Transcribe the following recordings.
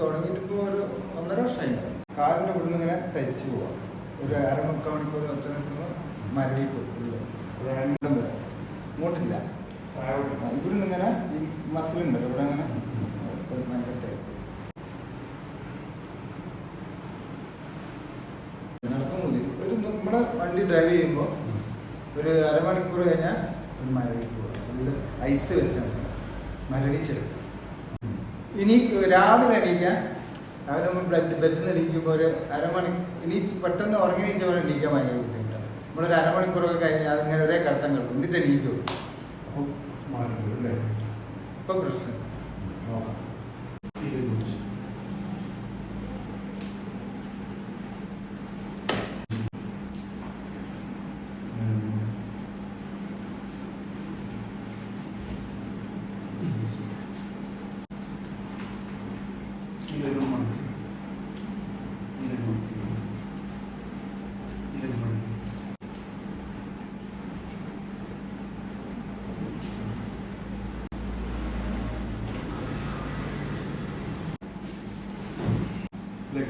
തുടങ്ങിയിട്ട് ഇപ്പോൾ ഒരു 1.5 വർഷമായി. കാലിൻ്റെ ഉള്ളിൽ ഇങ്ങനെ തരിച്ചു പോവാം. ഒരു 1/2 മണിക്കൂർ ഒറ്റ നിൽക്കുമ്പോൾ മരടി പോകും. ഇങ്ങോട്ടില്ല, ഇവിടുന്ന് ഇങ്ങനെ ഈ മസിലുണ്ടല്ലോ ഇവിടെ അങ്ങനെ ഭയങ്കര നടക്കുന്നില്ല. ഒരു നമ്മുടെ വണ്ടി ഡ്രൈവ് ചെയ്യുമ്പോൾ ഒരു 1/2 മണിക്കൂർ കഴിഞ്ഞാൽ ഒരു മരടി പോവുക. ഐസ് വെച്ചാൽ മരടി ചെറുക്കും. ഇനി രാവിലെ എണീക്കാൻ രാവിലെ നമ്മൾ ബെറ്റിൽ നിന്ന് എണീക്കുമ്പോൾ ഒരു 1/2 മണിക്കൂർ ഇനി പെട്ടെന്ന് ഉറങ്ങി എണീച്ച പോലെ എണീക്കാൻ ഭയങ്കര ബുദ്ധിമുട്ടാണ്. നമ്മളൊരു 1/2 മണിക്കൂറൊക്കെ കഴിഞ്ഞാൽ അതിങ്ങനെ ഒരേ കടത്തം കിടക്കും. എന്നിട്ട് എണീക്കും. ഇപ്പൊ പ്രശ്നം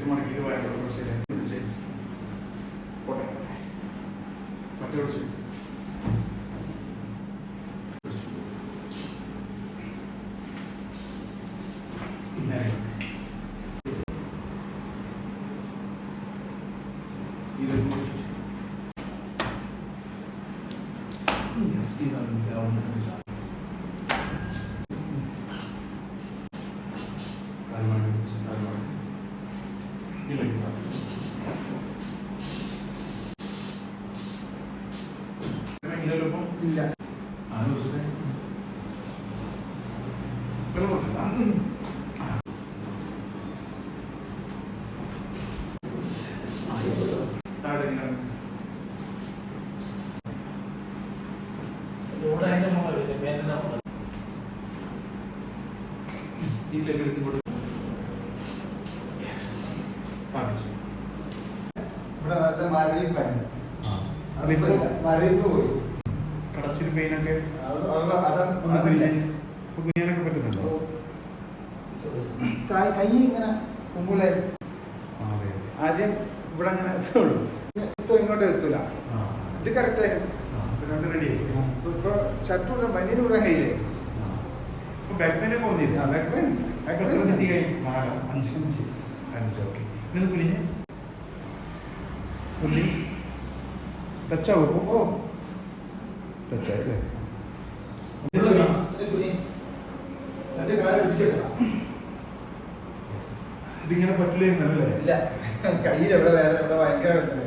മണിക്ക് ഭയങ്കര വിളിച്ചേ പോട്ടെ മറ്റേ വിളിച്ചു ഇല്ല. ഇവിടെ നല്ല മരവിപ്പായിരുന്നു. മരവിപ്പ് പോയി. കടച്ചിൽ പെയിനൊക്കെ കുഞ്ഞിനൊക്കെ പറ്റുന്നുണ്ടോ? കൈ ഇങ്ങനെ മുമ്പിലായിരുന്നു. ആദ്യം ഇവിടെ അങ്ങനെ എത്തുള്ളൂ, ഇങ്ങോട്ട് എത്തൂല. ഇത് കറക്റ്റ് ആയിരുന്നു. ഇപ്പൊ ഷർട്ട് വിടാൻ ബനിയന് വിടാൻ കഴിയില്ലേ? ബാക്ക്പെയിനൊക്കെ വന്നില്ല. ടച്ചാവും. ഓ ടച്ചായില്ലേ? ഇതിങ്ങനെ പറ്റില്ലേ? ഇല്ല, കയ്യിൽ എവിടെ വേദന, ഇവിടെ ഭയങ്കര വേദന.